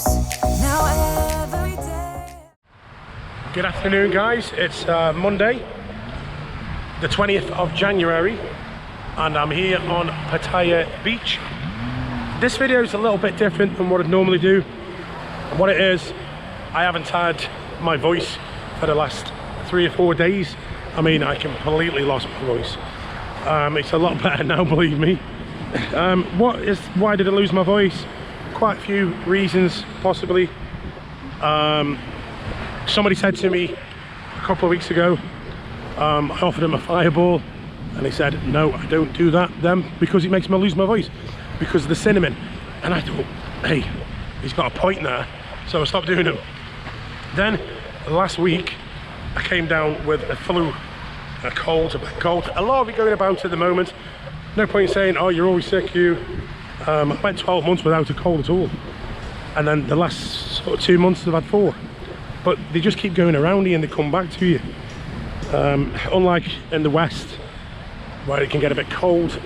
close. Now every day. Good afternoon, guys. It's Monday, the 20th of January, and I'm here on Pattaya Beach. This video is a little bit different than what I normally do. And what it is, I haven't had my voice for the last 3 or 4 days. I mean, I completely lost my voice. It's a lot better now, believe me. Why did I lose my voice? Quite a few reasons, possibly. Somebody said to me a couple of weeks ago, I offered him a fireball, and he said, no, I don't do that then because it makes me lose my voice because of the cinnamon. And I thought, hey, he's got a point there, so I stopped doing them. Then last week I came down with a flu, a cold, a bad cold, a lot of it going about at the moment. No point in saying, oh, you're always sick, you. I went 12 months without a cold at all, and then the last sort of 2 months I've had 4. But they just keep going around you and they come back to you. Unlike in the West, where it can get a bit cold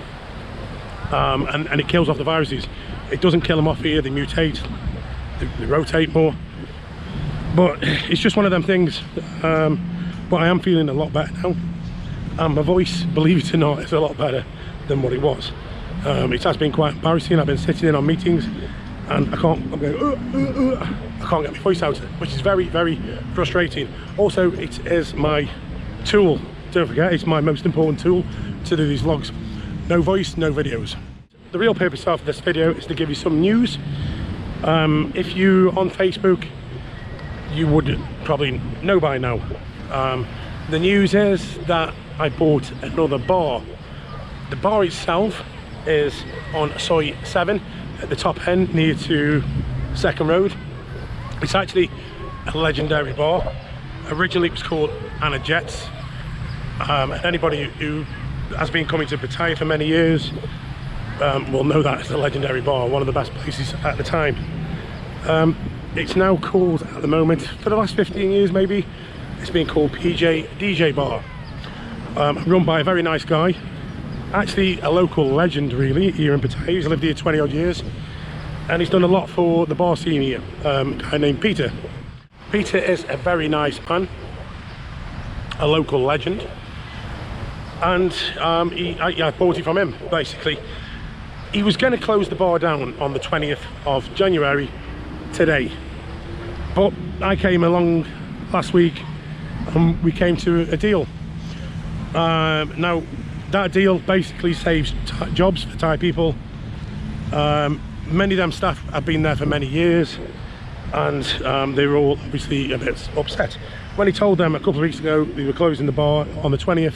and it kills off the viruses. It doesn't kill them off here, they mutate, they rotate more. But it's just one of them things. But I am feeling a lot better now. And my voice, believe it or not, is a lot better than what it was. It has been quite embarrassing. I've been sitting in on meetings and I'm going, I can't get my voice out, which is very, very frustrating. Also, it is my tool. Don't forget, it's my most important tool to do these vlogs. No voice, no videos. The real purpose of this video is to give you some news. If you on Facebook, you would probably know by now. The news is that I bought another bar. The bar itself is on Soi 7 at the top end near to Second Road. It's actually a legendary bar. Originally it was called Anna Jets. And anybody who has been coming to Pattaya for many years will know that it's a legendary bar, one of the best places at the time. It's now called, at the moment, for the last 15 years maybe, it's been called PJDJ Bar. Run by a very nice guy, actually a local legend really here in Pattaya. He's lived here 20 odd years and he's done a lot for the bar scene here. A guy named Peter. Peter is a very nice man, a local legend, and I bought it from him basically. He was going to close the bar down on the 20th of January today, but I came along last week and we came to a deal. Now that deal basically saves jobs for Thai people. Many of them staff have been there for many years, and they were all obviously a bit upset. When he told them a couple of weeks ago they were closing the bar on the 20th,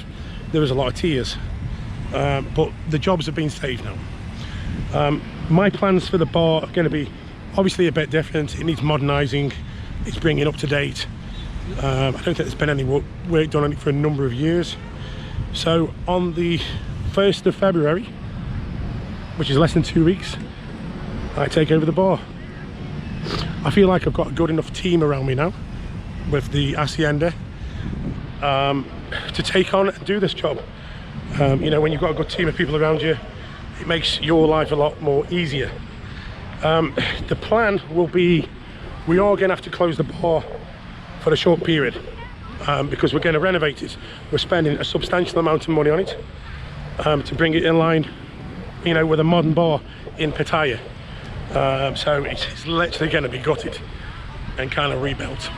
there was a lot of tears. But the jobs have been saved now. My plans for the bar are going to be obviously a bit different. It needs modernising, it's bringing up to date. I don't think there's been any work done on it for a number of years. So on the 1st of February, which is less than 2 weeks, I take over the bar. I feel like I've got a good enough team around me now with the Assienda to take on and do this job. You know, when you've got a good team of people around you, it makes your life a lot more easier. The plan will be, we are going to have to close the bar for a short period because we're going to renovate it. We're spending a substantial amount of money on it to bring it in line, you know, with a modern bar in Pattaya. So it's literally going to be gutted and kind of rebuilt.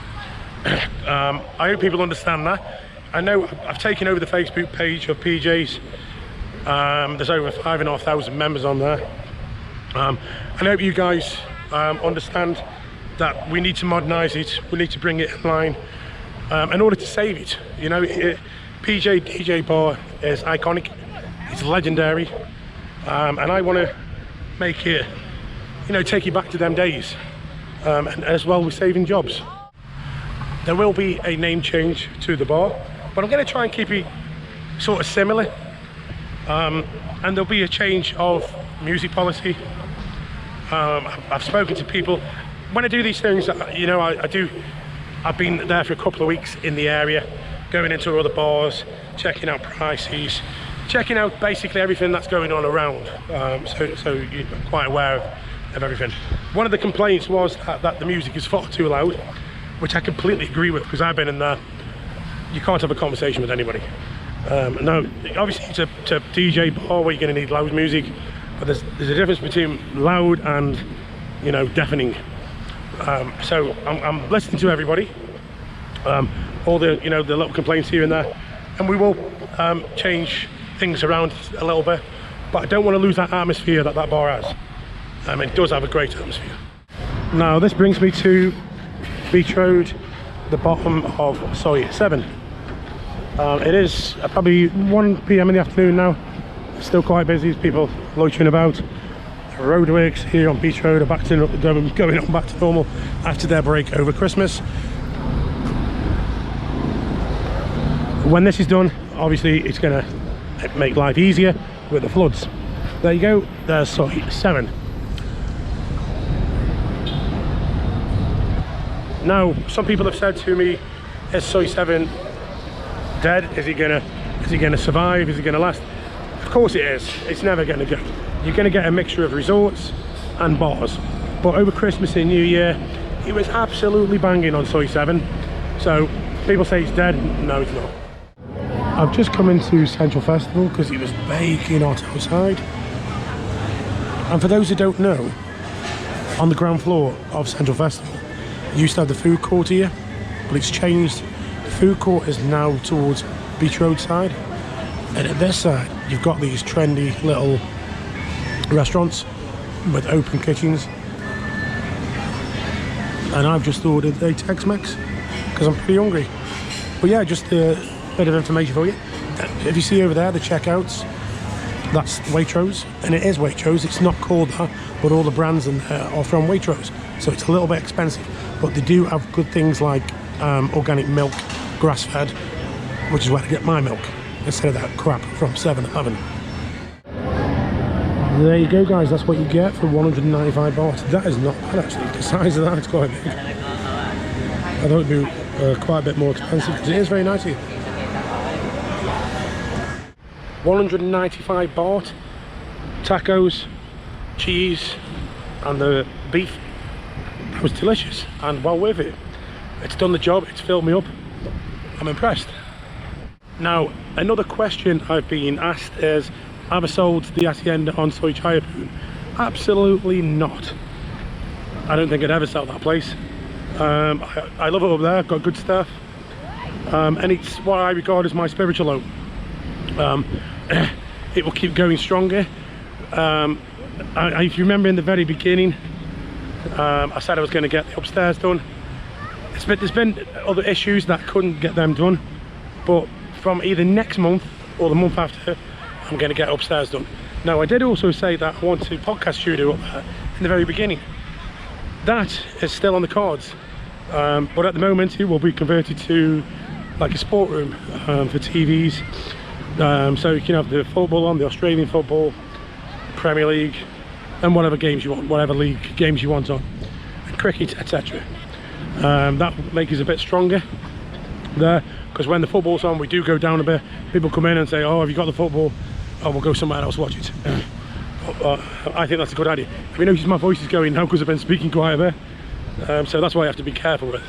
I hope people understand that. I know I've taken over the Facebook page of PJ's. There's over 5,500 members on there. I hope you guys understand that we need to modernise it, we need to bring it in line in order to save it. You know, PJDJ Bar is iconic, it's legendary, and I want to make it, you know, take you back to them days, and as well with saving jobs. There will be a name change to the bar, but I'm going to try and keep it sort of similar, and there'll be a change of music policy. I've spoken to people. When I do these things, you know, I've been there for a couple of weeks in the area, going into other bars, checking out prices, checking out basically everything that's going on around. So you're quite aware of everything. one of the complaints was that the music is far too loud, which I completely agree with, because I've been in there. You can't have a conversation with anybody. Now, obviously it's a DJ bar where you're going to need loud music, but there's a difference between loud and, you know, deafening. So I'm listening to everybody, all the, you know, the little complaints here and there, and we will change things around a little bit, but I don't want to lose that atmosphere that bar has. It does have a great atmosphere. Now this brings me to Beach Road, the bottom of Soi 7. It is probably 1 PM in the afternoon now. It's still quite busy, people loitering about. The roadworks here on Beach Road are back to going on back to normal after their break over Christmas. When this is done, obviously it's going to make life easier with the floods. There you go, there's Soi 7. Now, some people have said to me, is Soi 7 dead? Is he gonna survive? Is he gonna last? Of course it is. It's never gonna go. You're gonna get a mixture of resorts and bars. But over Christmas and New Year, he was absolutely banging on Soi 7. So people say he's dead. No, he's not. I've just come into Central Festival because it was baking hot outside. And for those who don't know, on the ground floor of Central Festival, you used to have the food court here, but it's changed. The food court is now towards Beach Road side, and at this side you've got these trendy little restaurants with open kitchens, and I've just ordered a Tex-Mex because I'm pretty hungry. But yeah, just a bit of information for you. If you see over there the checkouts, that's Waitrose, and it is Waitrose. It's not called that, but all the brands in there are from Waitrose, so it's a little bit expensive, but they do have good things like organic milk, grass-fed, which is where I get my milk instead of that crap from 7-Eleven. There you go, guys. That's what you get for 195 baht. That is not bad, actually. The size of that is quite big. I thought it'd be quite a bit more expensive because it is very nice here. 195 baht, tacos, cheese, and the beef. That was delicious and well worth it. It's done the job. It's filled me up. I'm impressed. Now, another question I've been asked is, have I sold the Assienda on Soi Chayapun? Absolutely not. I don't think I'd ever sell that place. I love it up there. I've got good stuff, and it's what I regard as my spiritual home. It will keep going stronger. If you remember in the very beginning, I said I was going to get the upstairs done. There's been other issues that couldn't get them done, but from either next month or the month after, I'm going to get upstairs done. Now, I did also say that I want a podcast studio up there in the very beginning. That is still on the cards, but at the moment it will be converted to like a sport room for TVs, so you can have the football on, the Australian football, Premier League, and whatever games you want, whatever league games you want on, and cricket, etc. That will make us a bit stronger there, because when the football's on, we do go down a bit. People come in and say, oh, have you got the football? Oh, we'll go somewhere else, watch it. I think that's a good idea. If you notice, my voice is going now because I've been speaking quite a bit, so that's why I have to be careful with.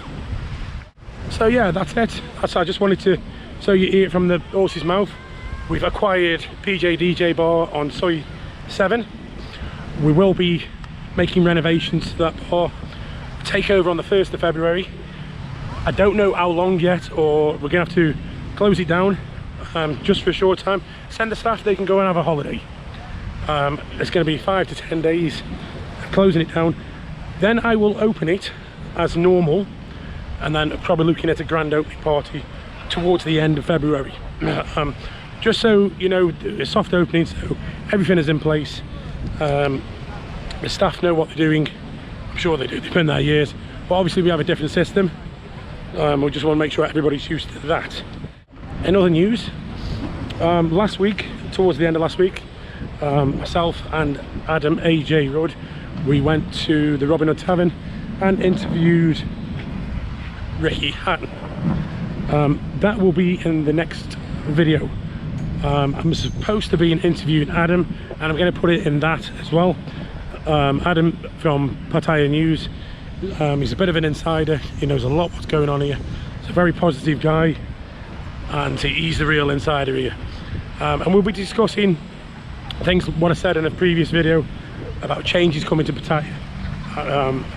So yeah, that's it. I just wanted to, so you hear it from the horse's mouth. We've acquired PJDJ Bar on Soi 7. We will be making renovations to that bar. Take over on the 1st of February. I don't know how long yet, or we're gonna have to close it down just for a short time. Send the staff, they can go and have a holiday. It's going to be 5 to 10 days closing it down. Then I will open it as normal, and then probably looking at a grand opening party towards the end of February. Just so you know, a soft opening, so everything is in place. The staff know what they're doing. I'm sure they do, they've been there years, but obviously we have a different system. We just want to make sure everybody's used to that. In other news, last week, towards the end of last week, myself and Adam AJ Rudd, we went to the Robin Hood Tavern and interviewed Ricky Hatton. That will be in the next video. I'm supposed to be interviewing Adam, and I'm going to put it in that as well. Adam from Pattaya News. He's a bit of an insider. He knows a lot what's going on here. He's a very positive guy, and he's the real insider here. And we'll be discussing things, what I said in a previous video about changes coming to Pattaya.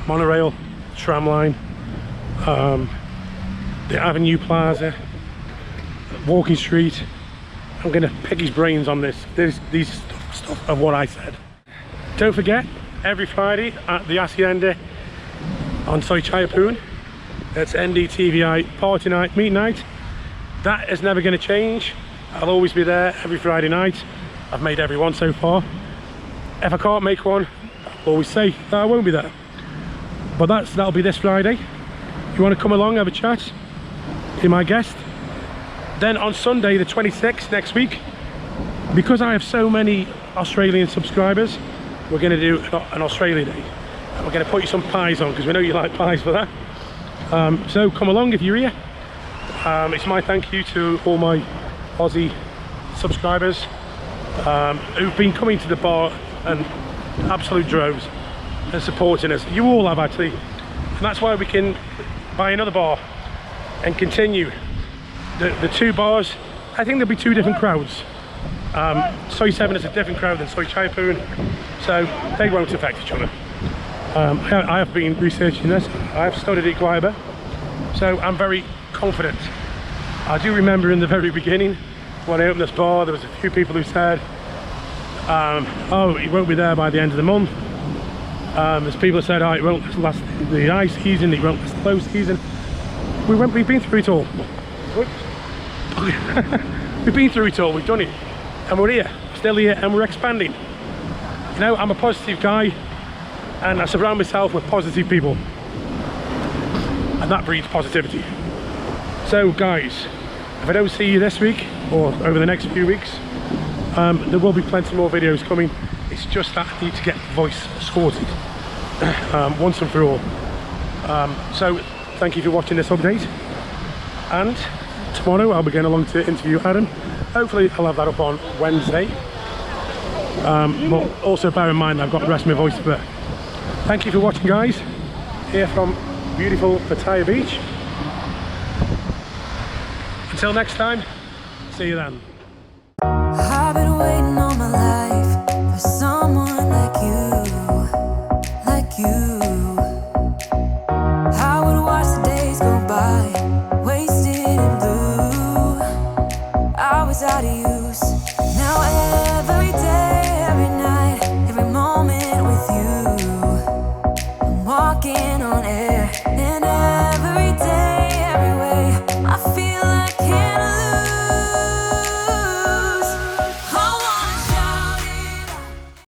Monorail, tram line, the Avenue Plaza, Walking Street. I'm going to pick his brains on these stuff of what I said. Don't forget, every Friday at the Assienda on Soy Chayapun, it's NDTVi party night, meet night. That is never going to change. I'll always be there every Friday night. I've made every one so far. If I can't make one, I'll always say that I won't be there. But that'll be this Friday. If you want to come along, have a chat, be my guest. Then on Sunday the 26th next week, because I have so many Australian subscribers, we're going to do an Australia Day. We're going to put you some pies on, because we know you like pies for that. So come along if you're here. It's my thank you to all my Aussie subscribers who've been coming to the bar and absolute droves and supporting us. You all have, actually, and that's why we can buy another bar and continue the two bars. I think there'll be two different crowds. Soy 7 is a different crowd than Soy Chayapun, so they won't affect each other. I have been researching this. I have studied it quite a bit, so I'm very confident. I do remember in the very beginning when I opened this bar, there was a few people who said, oh, it won't be there by the end of the month. There's people who said, oh, it won't last the high season, it won't last the low season. We've been through it all. We've been through it all, we've done it, and we're here, still here, and we're expanding. You know, I'm a positive guy, and I surround myself with positive people, and that breeds positivity. So guys, if I don't see you this week or over the next few weeks, there will be plenty more videos coming. It's just that I need to get the voice sorted once and for all. So thank you for watching this update, and tomorrow I'll be going along to interview Adam. Hopefully I'll have that up on Wednesday, but also bear in mind I've got the rest of my voice. But thank you for watching, guys, here from beautiful Pattaya Beach. Until next time, see you then. I've been waiting all my life for someone like you. I would watch the days go by, wasted in blue. I was out of use.